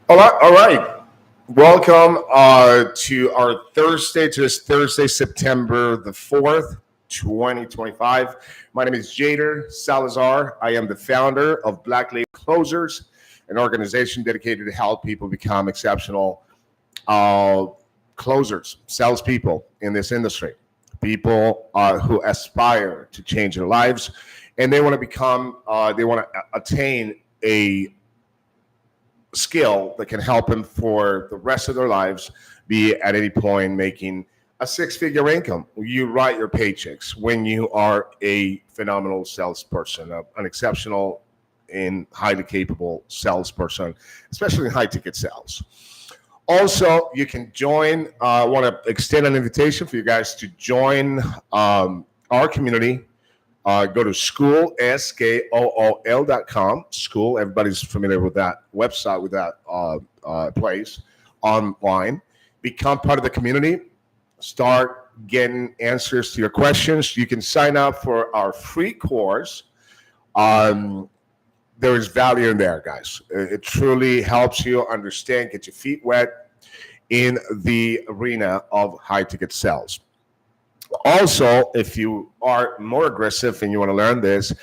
All right. Welcome to our Thursday, to this Thursday, September the 4th, 2025. My name is Jader Salazar. I am the founder of Black Label Closers, an organization dedicated to help people become exceptional uh, closers, salespeople in this industry. People who aspire to change their lives and they want to they want to attain a skill that can help them for the rest of their lives, be at any point making a six-figure income. You write your paychecks when you are a phenomenal salesperson, an exceptional and highly capable salesperson, especially in high-ticket sales. Also, you can join. I want to extend an invitation for you guys to join our community. Go to school, skool.com. School, everybody's familiar with that website, with that place online. Become part of the community. Start getting answers to your questions. You can sign up for our free course. There is value in there, guys. It truly helps you understand, get your feet wet in the arena of high ticket sales. Also, if you are more aggressive and you want to learn this,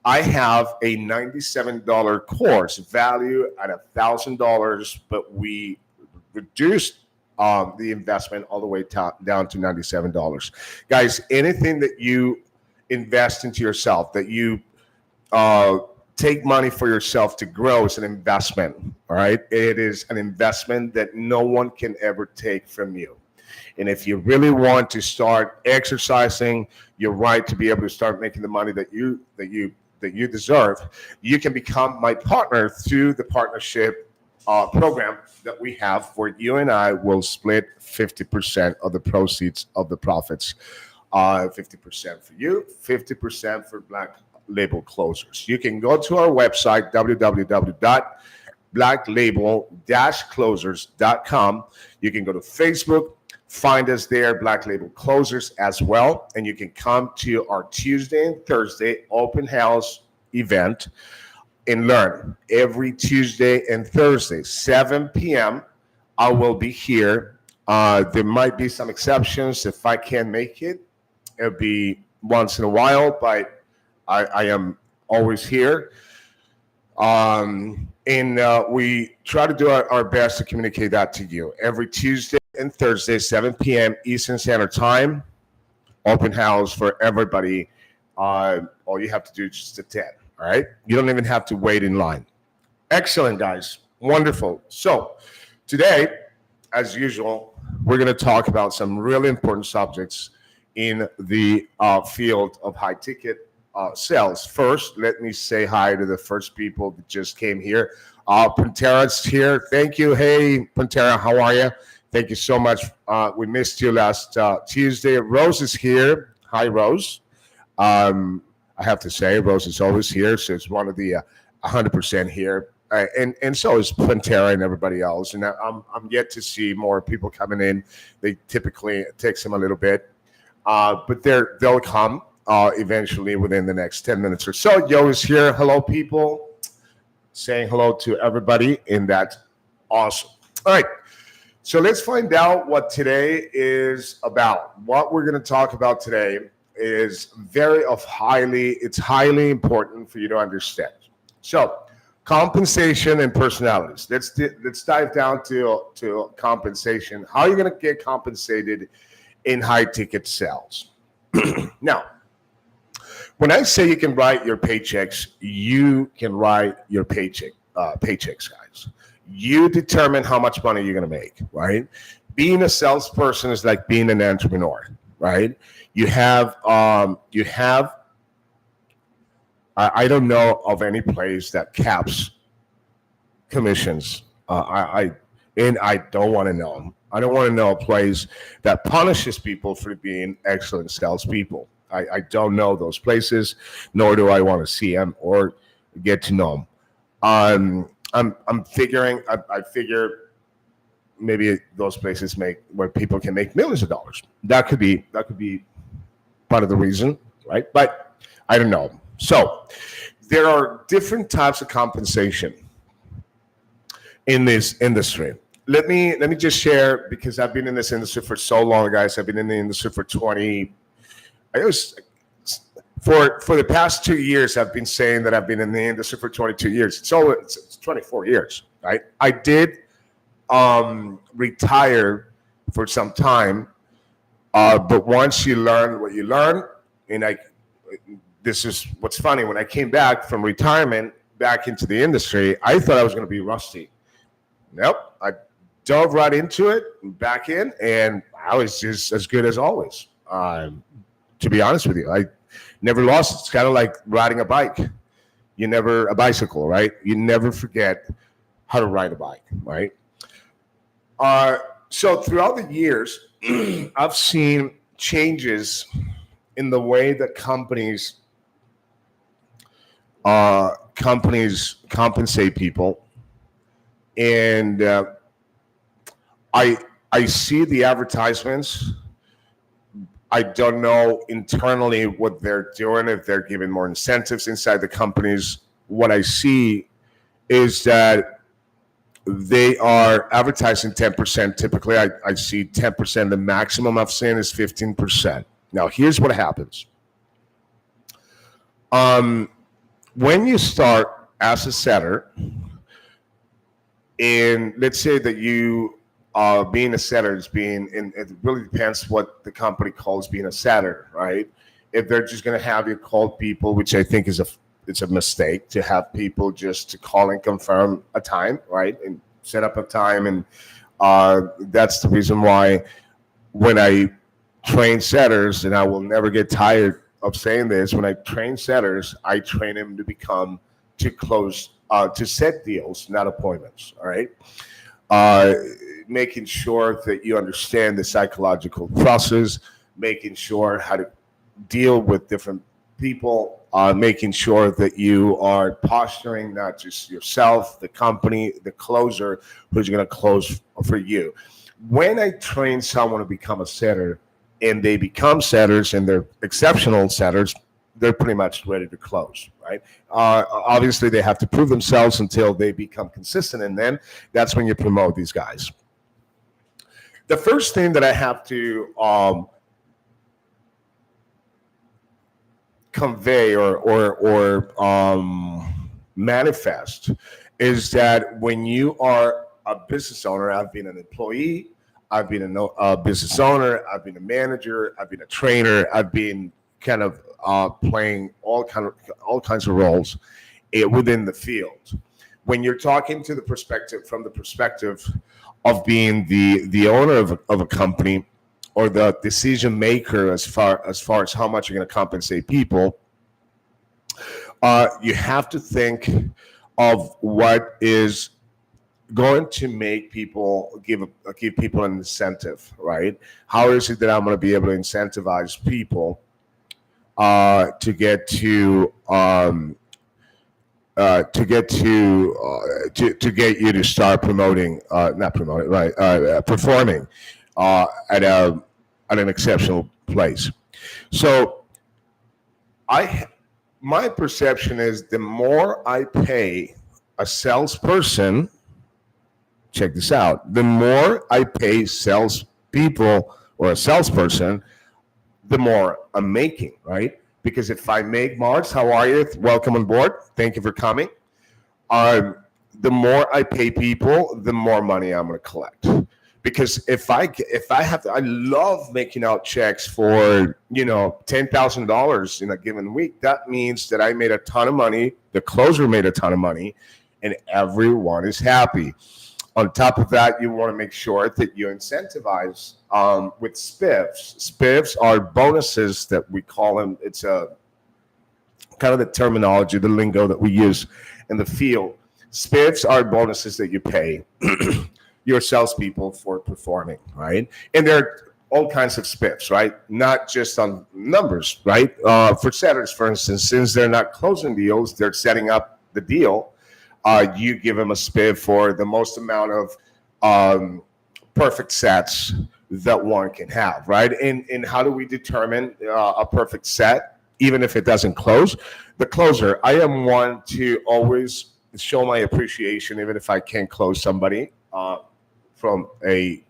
I have a $97 course value at $1,000, but we reduced the investment all the way down to $97. Guys, anything that you invest into yourself, that you take money for yourself to grow is an investment, all right? It is an investment that no one can ever take from you. And if you really want to start exercising your right to be able to start making the money that you deserve, you can become my partner through the partnership program that we have, where you and I will split 50% of the proceeds of the profits. 50% for you, 50% for Black Label Closers. You can go to our website, www.blacklabel-closers.com. You can go to Facebook, find us there, Black Label Closers as well. And you can come to our Tuesday and Thursday open house event and learn. Every Tuesday and Thursday, 7 p.m., I will be here. There might be some exceptions. If I can't make it, it'll be once in a while, but I am always here. And we try to do our best to communicate that to you. Every Tuesday and Thursday, 7 p.m. Eastern Standard Time, open house for everybody. All you have to do is just attend, all right? You don't even have to wait in line. Excellent, guys. Wonderful. So today, as usual, we're going to talk about some really important subjects in the field of high ticket sales. First, let me say hi to the first people that just came here. Pantera's here. Thank you. Hey, Pantera, how are you? Thank you so much. We missed you last Tuesday. Rose is here. Hi, Rose. I have to say, Rose is always here, so it's one of the 100% here. And so is Pantera and everybody else. And I'm yet to see more people coming in. They typically, it takes them a little bit, but they'll come eventually within the next 10 minutes or so. Yo is here. Hello, people. Saying hello to everybody, and that's awesome. All right. So let's find out what today is about. What we're going to talk about today is it's highly important for you to understand. So compensation and personalities. Let's dive down to compensation. How are you going to get compensated in high ticket sales? Now, when I say you can write your paychecks, you can write your paychecks, guys. You determine how much money you're going to make, right? Being a salesperson is like being an entrepreneur, right? I don't know of any place that caps commissions. I don't want to know them. I don't want to know a place that punishes people for being excellent salespeople. I don't know those places, nor do I want to see them or get to know them. I figure maybe those places where people can make millions of dollars. That could be part of the reason, right? But I don't know. So there are different types of compensation. in this industry. Let me just share, because I've been in this industry for so long, guys. I've been in the industry for 20. I was for the past 2 years. I've been saying that I've been in the industry for 22 years. It's 24 years, right? I did retire for some time, but once you learn what you learn, and this is what's funny. When I came back from retirement back into the industry, I thought I was going to be rusty. Nope. I dove right into it, back in, and I was just as good as always. To be honest with you, I never lost. It's kind of like riding a bike. A bicycle, right? You never forget how to ride a bike, right? So throughout the years, I've seen changes in the way that companies compensate people, and I see the advertisements. I don't know internally what they're doing, if they're giving more incentives inside the companies. What I see is that they are advertising 10%. Typically, I see 10%. The maximum I've seen is 15%. Now, here's what happens. When you start as a setter, and let's say that you being a setter is and it really depends what the company calls being a setter, right? If they're just going to have you call people, which I think it's a mistake to have people just to call and confirm a time, right? And set up a time. And that's the reason why when I train setters, and I will never get tired of saying this, when I train setters, I train them to close, to set deals, not appointments, all right? Making sure that you understand the psychological process, making sure how to deal with different people, making sure that you are posturing not just yourself, the company, the closer who's going to close for you. When I train someone to become a setter and they become setters and they're exceptional setters, they're pretty much ready to close, right? Obviously, they have to prove themselves until they become consistent, and then that's when you promote these guys. The first thing that I have to convey or manifest is that when you are a business owner, I've been an employee, I've been a business owner, I've been a manager, I've been a trainer, I've been kind of playing all kinds of roles within the field. When you're talking from the perspective of being the owner of a company, or the decision maker as far as how much you're going to compensate people, you have to think of what is going to make people give people an incentive, right? How is it that I'm going to be able to incentivize people to get you to start performing at an exceptional place. So my perception is the more I pay a salesperson, check this out, the more I pay salespeople or a salesperson, the more I'm making, right? Because if I make Mars, how are you? Welcome on board. Thank you for coming. The more I pay people, the more money I'm going to collect. Because if I have to, I love making out checks for $10,000 in a given week. That means that I made a ton of money. The closer made a ton of money, and everyone is happy. On top of that, you want to make sure that you incentivize with spiffs. Spiffs are bonuses that we call them. It's a kind of the terminology, the lingo that we use in the field. Spiffs are bonuses that you pay your salespeople for performing, right? And there are all kinds of spiffs, right? Not just on numbers, right? For setters, for instance, since they're not closing deals, they're setting up the deal. You give them a spiff for the most amount of perfect sets that one can have, right? And how do we determine a perfect set, even if it doesn't close? The closer, I am one to always show my appreciation, even if I can't close somebody from a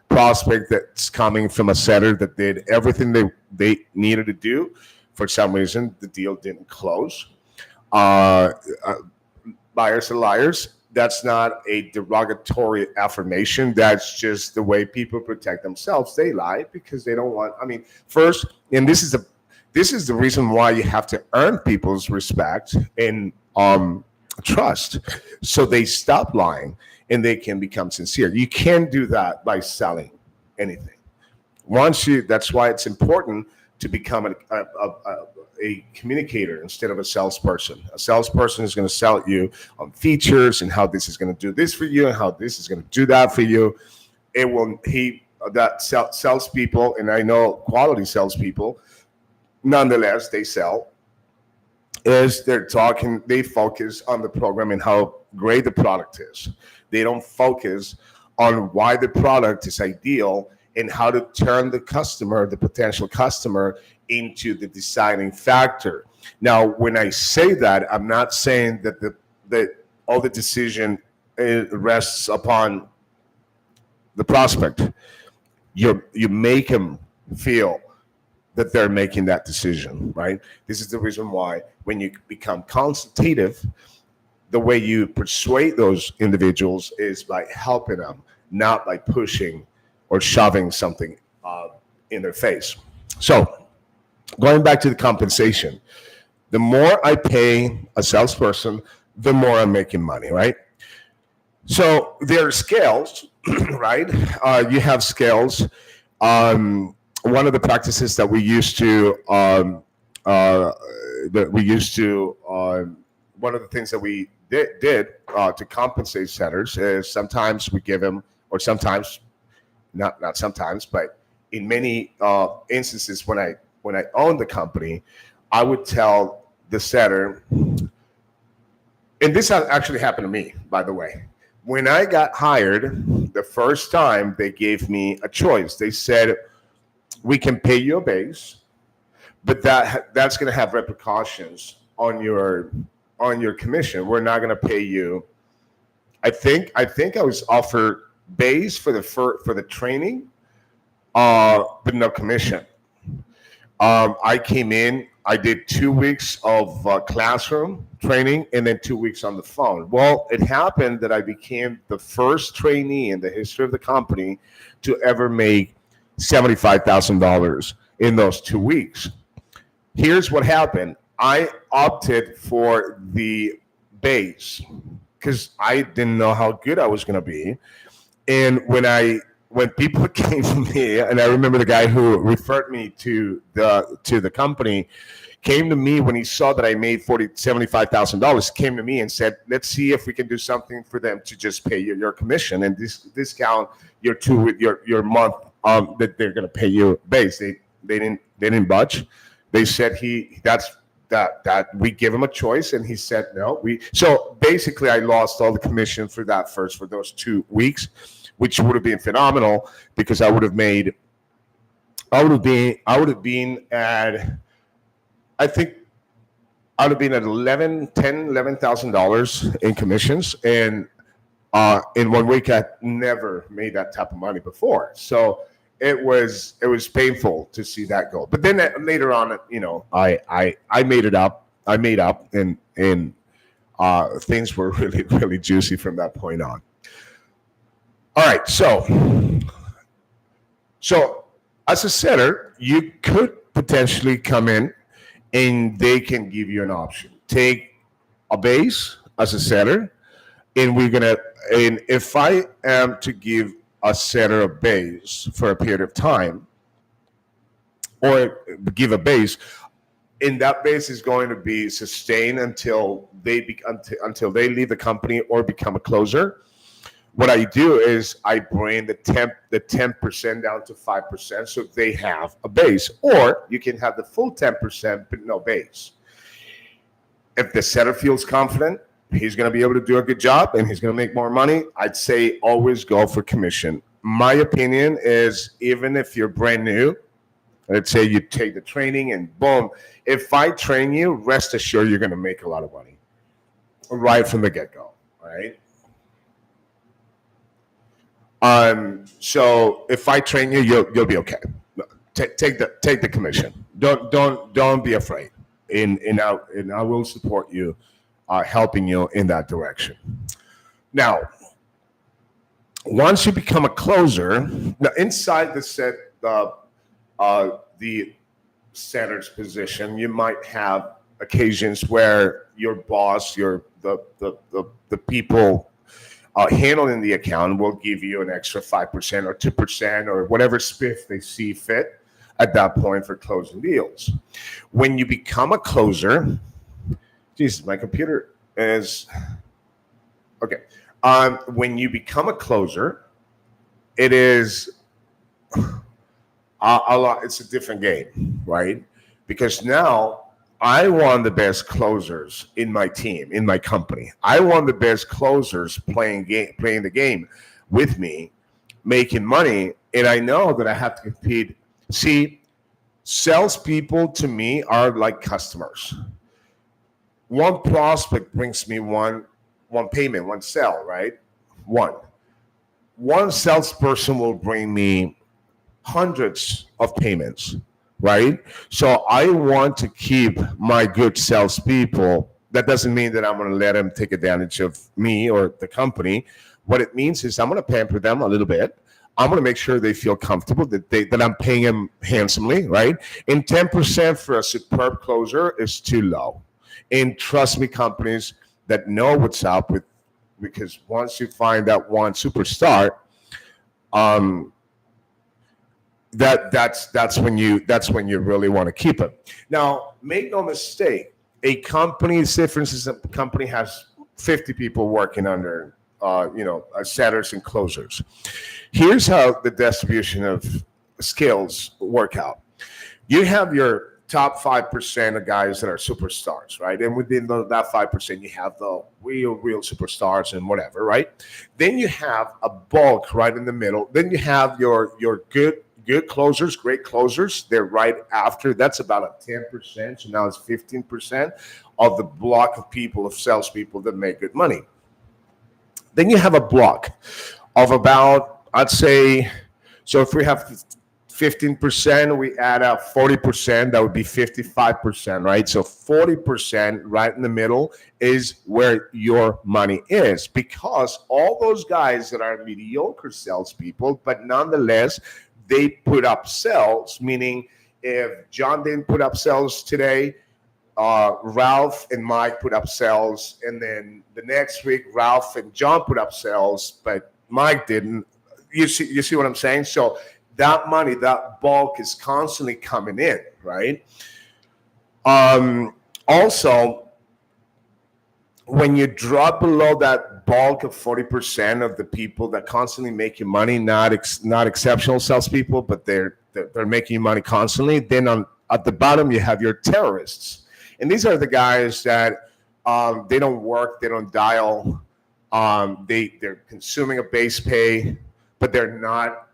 prospect that's coming from a setter that did everything they needed to do. For some reason, the deal didn't close. Uh, uh, Buyers are liars. That's not a derogatory affirmation. That's just the way people protect themselves. They lie because they don't want. I mean, first, and this is the reason why you have to earn people's respect and trust, so they stop lying and they can become sincere. You can't do that by selling anything. That's why it's important to become a communicator instead of a salesperson. A salesperson is going to sell you on features and how this is going to do this for you and how this is going to do that for you. It will he that salespeople, and I know quality salespeople, nonetheless they sell. Is they're talking, they focus on the program and how great the product is. They don't focus on why the product is ideal and how to turn the customer, the potential customer, into the deciding factor. Now, when I say that, I'm not saying that all the decision rests upon the prospect. You make them feel that they're making that decision, right? This is the reason why when you become consultative, the way you persuade those individuals is by helping them, not by pushing or shoving something in their face. So, going back to the compensation, the more I pay a salesperson, the more I'm making money, right? So there are scales, right? You have scales. One of the practices that we used to one of the things that we did to compensate setters is sometimes we give them, or sometimes not sometimes, but in many instances when I owned the company, I would tell the setter, and this actually happened to me, by the way. When I got hired the first time, they gave me a choice. They said, we can pay you a base, but that's going to have repercussions on your commission. We're not going to pay you. I think I was offered base for the training, but no commission. I came in. I did 2 weeks of classroom training and then 2 weeks on the phone. Well, it happened that I became the first trainee in the history of the company to ever make $75,000 in those 2 weeks. Here's what happened. I opted for the base because I didn't know how good I was going to be. And when people came to me, and I remember the guy who referred me to the company came to me when he saw that I made $75,000, came to me and said, let's see if we can do something for them to just pay you your commission and discount your month that they're going to pay you base. They didn't budge. They said that we give him a choice, and he said no. So basically I lost all the commission for those 2 weeks, which would have been phenomenal because I would have been at, I think I would have been at $11,000 in commissions, and in 1 week I never made that type of money before. So it was painful to see that go. But then later on, I made it up. I made up, and things were really, really juicy from that point on. All right, so as a setter, you could potentially come in and they can give you an option. Take a base as a setter, and if I am to give a setter a base for a period of time, or give a base, and that base is going to be sustained until they leave the company or become a closer. What I do is I bring the 10% down to 5%, so they have a base. Or you can have the full 10% but no base. If the setter feels confident, he's going to be able to do a good job and he's going to make more money, I'd say always go for commission. My opinion is, even if you're brand new, let's say you take the training and boom, if I train you, rest assured you're going to make a lot of money. right from the get-go, right? So if I train you, you'll be okay. Take the commission. Don't be afraid. And I will support you, helping you in that direction. Now, once you become a closer, now inside the center's position, you might have occasions where your boss, the people handling the account will give you an extra 5% or 2% or whatever spiff they see fit at that point for closing deals. When you become a closer, Jesus, my computer is okay. When you become a closer, it is a lot. It's a different game, right? Because now I want the best closers in my team, in my company. I want the best closers playing the game with me, making money, and I know that I have to compete. See, salespeople to me are like customers. One prospect brings me one payment, one sale, right? One salesperson will bring me hundreds of payments, right? So I want to keep my good salespeople. That doesn't mean that I'm going to let them take advantage of me or the company. What it means is I'm going to pamper them a little bit. I'm going to make sure they feel comfortable that I'm paying them handsomely, right? And 10% for a superb closer is too low. And trust me, companies that know what's up with, because once you find that one superstar, um, that's when you really want to keep it. Now, make no mistake, a company, say for instance, a company has 50 people working under, setters and closers. Here's how the distribution of skills work out. You have your top 5% of guys that are superstars, right? And within that 5%, you have the real superstars and whatever, right? Then you have a bulk right in the middle. Then you have your good closers, great closers. They're right after. That's about a 10%. So now it's 15% of the block of people, of salespeople that make good money. Then you have a block of about, I'd say, so if we have 15%, we add up 40%, that would be 55%, right? So 40% right in the middle is where your money is, because all those guys that are mediocre salespeople, but nonetheless, they put up sales, meaning if John didn't put up sales today, Ralph and Mike put up sales, and then the next week Ralph and John put up sales, but Mike didn't. You see what I'm saying? So that money, that bulk is constantly coming in, right? Also, when you drop below that bulk of 40% of the people that constantly make you money, not exceptional salespeople, but they're making you money constantly, then at the bottom you have your terrorists. And these are the guys that they don't work, they don't dial, they're consuming a base pay, but they're not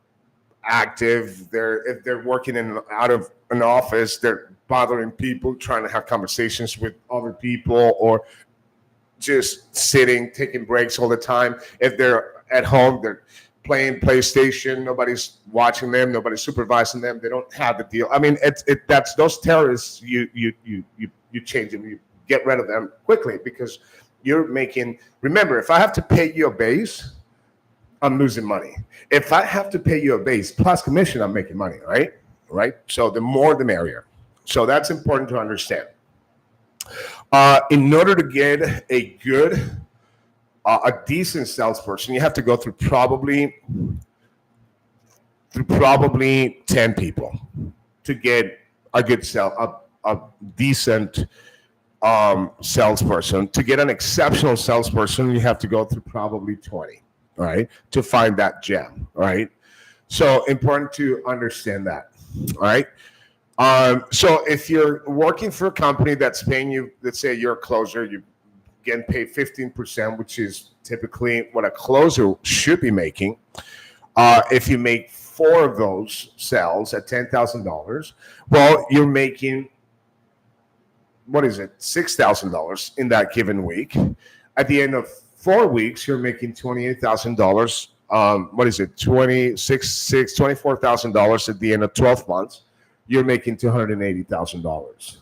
active. If they're working out of an office, they're bothering people, trying to have conversations with other people, or just sitting, taking breaks all the time. If they're at home, they're playing PlayStation. Nobody's watching them. Nobody's supervising them. They don't have the deal. I mean, that's those terrorists. You change them. You get rid of them quickly, because you're making. Remember, if I have to pay you a base, I'm losing money. If I have to pay you a base plus commission, I'm making money, right? Right. So the more, the merrier. So that's important to understand. In order to get a good, a decent salesperson, you have to go through probably 10 people to get a good a decent salesperson. To get an exceptional salesperson, you have to go through probably 20, right, to find that gem, right? So important to understand that, all right? So if you're working for a company that's paying you, let's say you're a closer, you're getting paid 15%, which is typically what a closer should be making. If you make 4 of those sales at $10,000, well, you're making, what is it, $6,000 in that given week. At the end of 4 weeks, you're making $28,000. What is it? 26, $24,000 at the end of 12 months. You're making $280,000,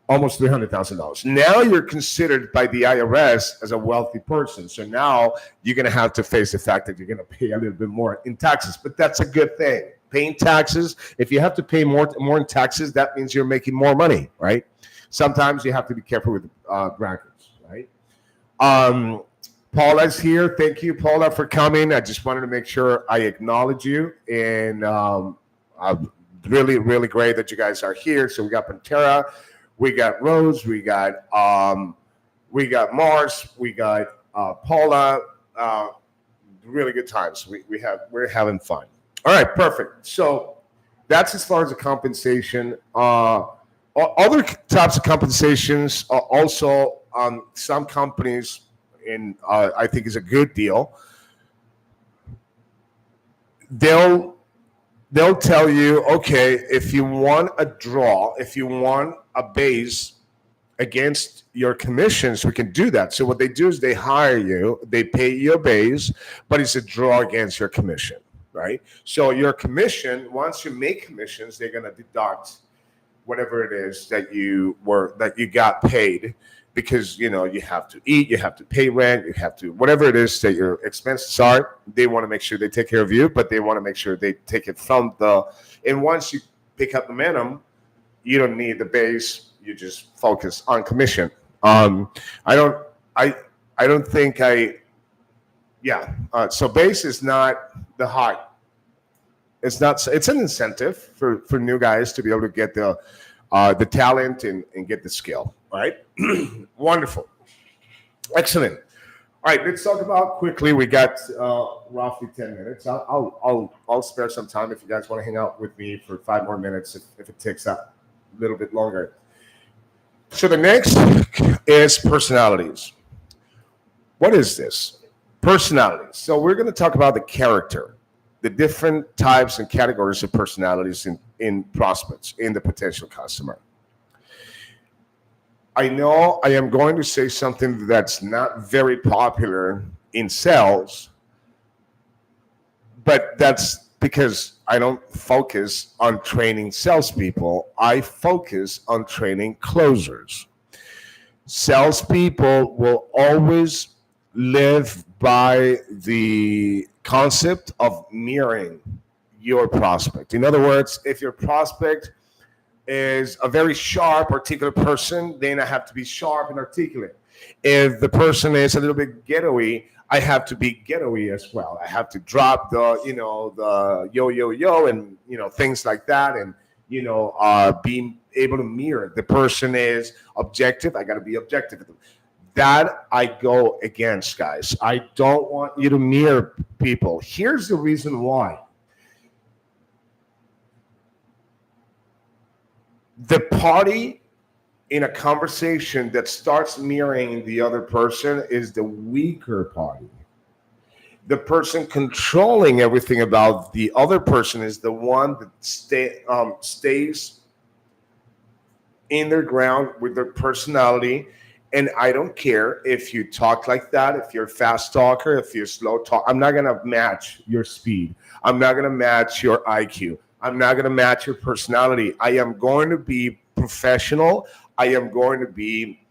almost $300,000. Now you're considered by the IRS as a wealthy person. So now you're going to have to face the fact that you're going to pay a little bit more in taxes, but that's a good thing. Paying taxes, if you have to pay more in taxes, that means you're making more money, right? Sometimes you have to be careful with brackets, right? Um, Paula's here. Thank you, Paula, for coming. I just wanted to make sure I acknowledge you. And really, really great that you guys are here. So we got Pantera, we got Rose, we got Mars, we got Paula. Really good times. We're having fun. All right, perfect. So that's as far as the compensation. Other types of compensations also some companies, and I think is a good deal. They'll tell you, okay, if you want a draw, if you want a base against your commissions, we can do that. So what they do is they hire you, they pay you a base, but it's a draw against your commission, right? So your commission, once you make commissions, they're gonna deduct whatever it is that you got paid, because you have to eat, you have to pay rent, you have to whatever it is that your expenses are. They want to make sure they take care of you, but they want to make sure they take it from and once you pick up momentum, you don't need the base, you just focus on commission. I don't I I don't think I yeah. So base is not the high. It's an incentive for new guys to be able to get the talent and get the skill. All right. Wonderful. Excellent. All right, let's talk about quickly. We got roughly 10 minutes. I'll spare some time if you guys want to hang out with me for 5 more minutes if it takes up a little bit longer. So the next is personalities. What is this? Personalities. So we're going to talk about the character, the different types and categories of personalities in prospects, in the potential customer. I know I am going to say something that's not very popular in sales, but that's because I don't focus on training salespeople. I focus on training closers. Salespeople will always live by the concept of mirroring your prospect. In other words, if your prospect is a very sharp, articulate person, then I have to be sharp and articulate. If the person is a little bit ghetto-y, I have to be ghetto-y as well. I have to drop the yo, and, things like that. And, being able to mirror. The person is objective. I got to be objective with them. That I go against, guys. I don't want you to mirror people. Here's the reason why. The party in a conversation that starts mirroring the other person is the weaker party. The person controlling everything about the other person is the one that stays in their ground with their personality. And I don't care if you talk like that, if you're a fast talker, if you're slow talk. I'm not going to match your speed. I'm not going to match your IQ. I'm not going to match your personality. I am going to be professional. I am going to be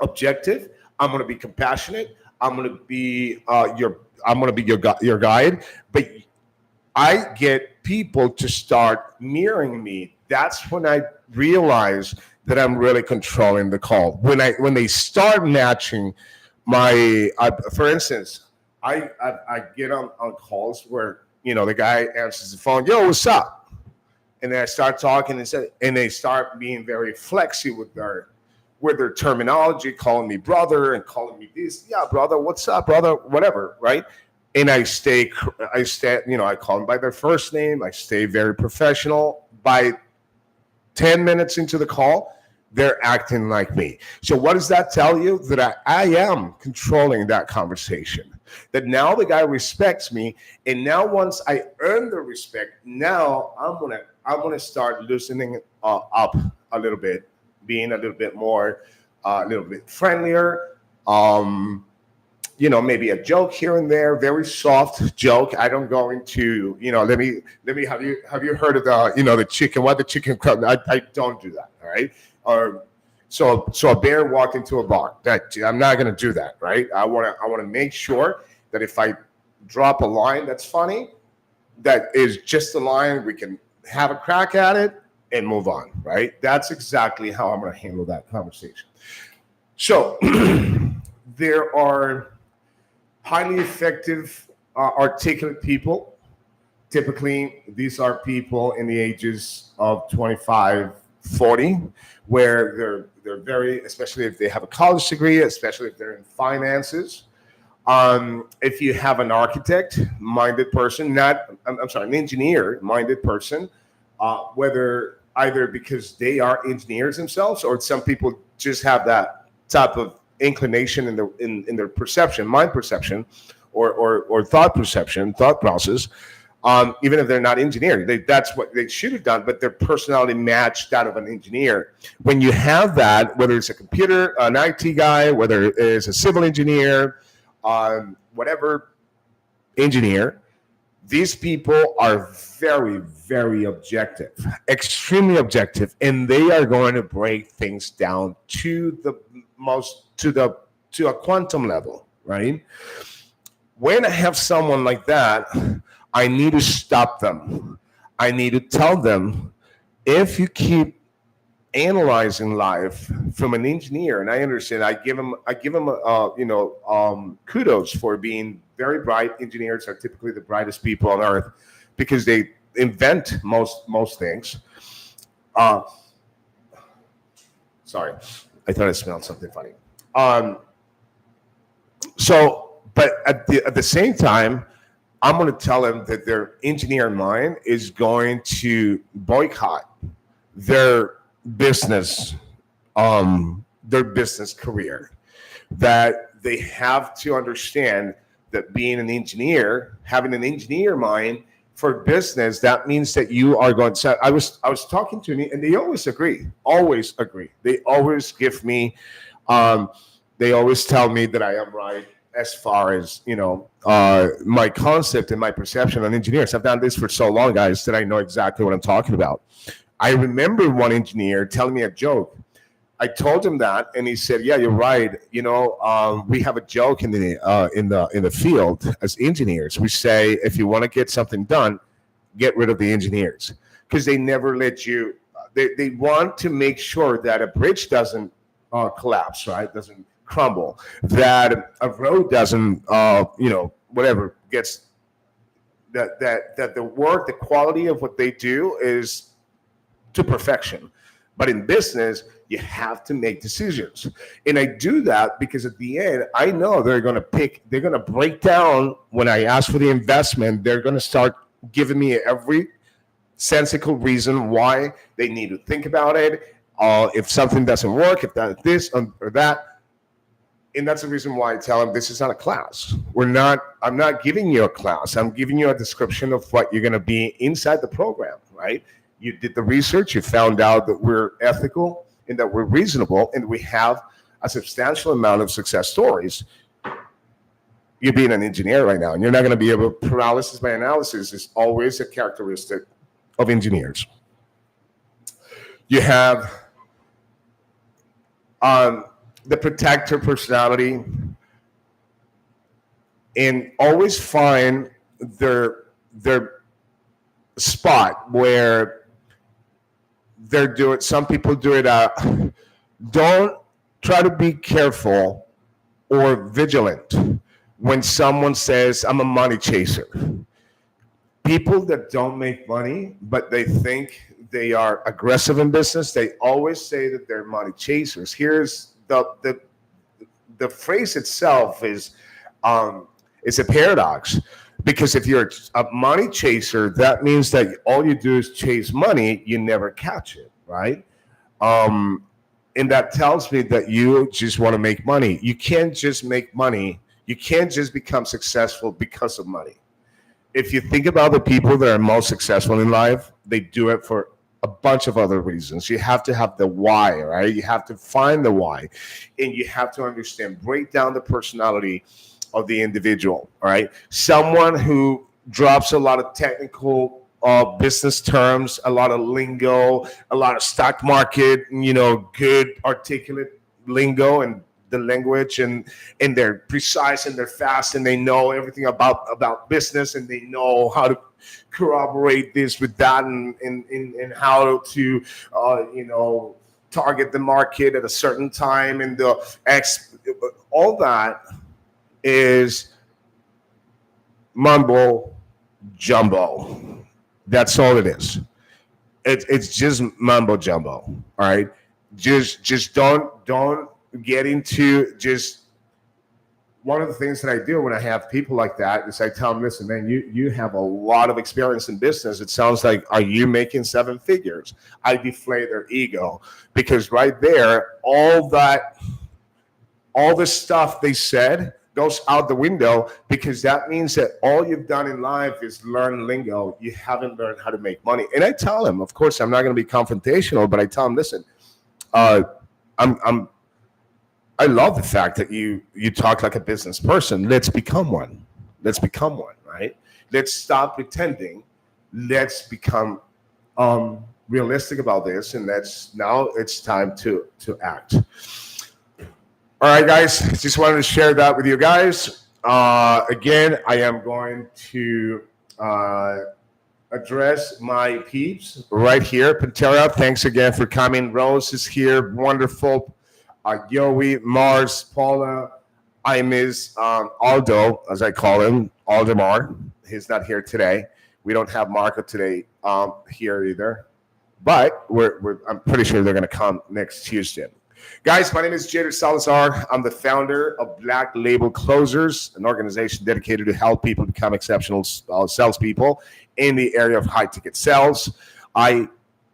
objective. I'm going to be compassionate. I'm going to be your guide. But I get people to start mirroring me. That's when I realize that I'm really controlling the call. When they start matching for instance, I get on calls where the guy answers the phone, yo, what's up? And then I start talking and they start being very flexy with their terminology, calling me brother and calling me this. Yeah, brother, what's up, brother? Whatever, right? And I call them by their first name. I stay very professional. By 10 minutes into the call, they're acting like me. So what does that tell you? That I am controlling that conversation. That now the guy respects me, and now once I earn the respect, now I'm gonna start loosening up a little bit, being a little bit more a little bit friendlier. Maybe a joke here and there, very soft joke. I don't go into, let me have you heard of the chicken? What the chicken crumb? I don't do that. All right. Or so a bear walked into a bar. That I'm not gonna do that. Right. I wanna make sure that if I drop a line that's funny, that is just a line, we can have a crack at it and move on. Right. That's exactly how I'm gonna handle that conversation. So there are highly effective, articulate people. Typically, these are people in the ages of 25, 40, where they're very, especially if they have a college degree, especially if they're in finances. If you have an architect-minded person, an engineer-minded person, whether either because they are engineers themselves, or some people just have that type of inclination in their perception, mind perception, or thought process. Even if they're not engineers, that's what they should have done, but their personality matched that of an engineer. When you have that, whether it's a computer, an IT guy, whether it's a civil engineer, whatever engineer, these people are very, very objective, extremely objective, and they are going to break things down to a quantum level, right? When I have someone like that, I need to stop them. I need to tell them, if you keep analyzing life from an engineer, and I understand, I give them kudos for being very bright. Engineers are typically the brightest people on earth because they invent most things. Sorry, I thought I smelled something funny. But at the same time, I'm going to tell them that their engineer mind is going to boycott their business career. That they have to understand that being an engineer, having an engineer mind for business, that means that you are going to. I was talking to them, and they always agree. They always give me. They always tell me that I am right as far as my concept and my perception on engineers. I've done this for so long, guys, that I know exactly what I'm talking about. I remember one engineer telling me a joke. I told him that, and he said, "Yeah, you're right. We have a joke in the field as engineers. We say, if you want to get something done, get rid of the engineers, because they never let you. They want to make sure that a bridge doesn't collapse, right? Doesn't crumble. That a road doesn't, whatever gets. That the work, the quality of what they do is to perfection. But in business, you have to make decisions. And I do that because at the end, I know they're going to break down when I ask for the investment. They're going to start giving me every sensical reason why they need to think about it. If something doesn't work, if that this or that. And that's the reason why I tell them this is not a class. I'm not giving you a class. I'm giving you a description of what you're going to be inside the program, right? You did the research, you found out that we're ethical and that we're reasonable, and we have a substantial amount of success stories. You're being an engineer right now, and you're not going to be able. Paralysis by analysis is always a characteristic of engineers. You have the protector personality, and always find their spot where they're doing. Some people do it. Don't try to be careful or vigilant when someone says, "I'm a money chaser." People that don't make money, but they think they are aggressive in business, they always say that they're money chasers. Here's the phrase itself is it's a paradox, because if you're a money chaser, that means that all you do is chase money, you never catch it, right? And that tells me that you just want to make money. You can't just make money. You can't just become successful because of money. If you think about the people that are most successful in life, they do it for a bunch of other reasons. You have to have the why, right? You have to find the why, and you have to understand, break down the personality of the individual. All right, someone who drops a lot of technical business terms, a lot of lingo, a lot of stock market, good articulate lingo and the language, and they're precise and they're fast and they know everything about business, and they know how to corroborate this with that, and how to target the market at a certain time, and the all that is mumbo jumbo. That's all it is. It's just mumbo jumbo. All right. Just don't get into just one of the things that I do when I have people like that is I tell them, listen, man, you have a lot of experience in business. It sounds like, are you making seven figures? I deflate their ego, because right there, all the stuff they said goes out the window, because that means that all you've done in life is learn lingo. You haven't learned how to make money. And I tell them, of course, I'm not going to be confrontational, but I tell them, listen, I love the fact that you talk like a business person. Let's become one. Right? Let's stop pretending. Let's become realistic about this, and now it's time to act. All right, guys. Just wanted to share that with you guys. Again, I am going to address my peeps right here. Pantera, thanks again for coming. Rose is here. Wonderful. Yowie, Mars, Paula. I miss Aldo, as I call him, Aldemar. He's not here today. We don't have Marco today here either. But I'm pretty sure they're going to come next Tuesday. Guys, my name is Jader Salazar. I'm the founder of Black Label Closers, an organization dedicated to help people become exceptional salespeople in the area of high-ticket sales. I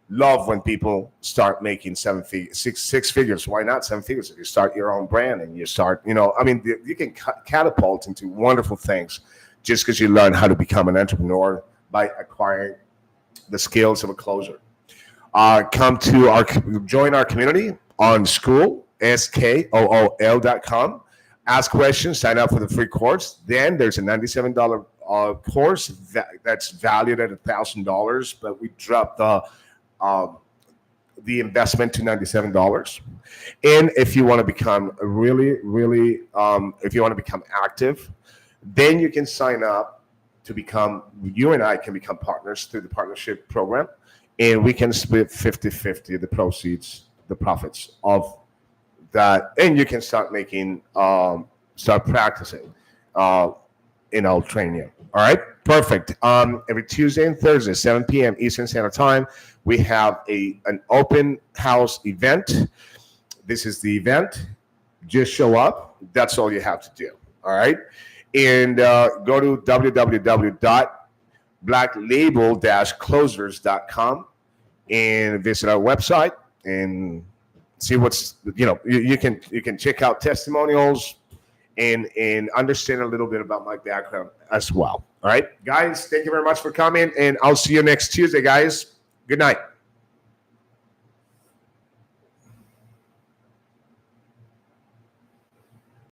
love when people start making six figures. Why not seven figures? If you start your own brand and you start, you can catapult into wonderful things just because you learn how to become an entrepreneur by acquiring the skills of a closer. Join our community on school.com. Ask questions, sign up for the free course. Then there's a $97 course that's valued at $1,000, but we dropped the investment to $97. And if you want to become if you want to become active, then you can sign up to become, you and I can become partners through the partnership program, and we can split 50-50 the proceeds, the profits of that, and you can start practicing, training you. All right, perfect. Every Tuesday and Thursday, 7 p.m. Eastern Standard Time, we have an open house event. This is the event. Just show up. That's all you have to do. All right, and go to www.blacklabel-closers.com and visit our website and see what's you can check out testimonials and understand a little bit about my background as well. All right, guys, thank you very much for coming, and I'll see you next Tuesday, guys. Good night.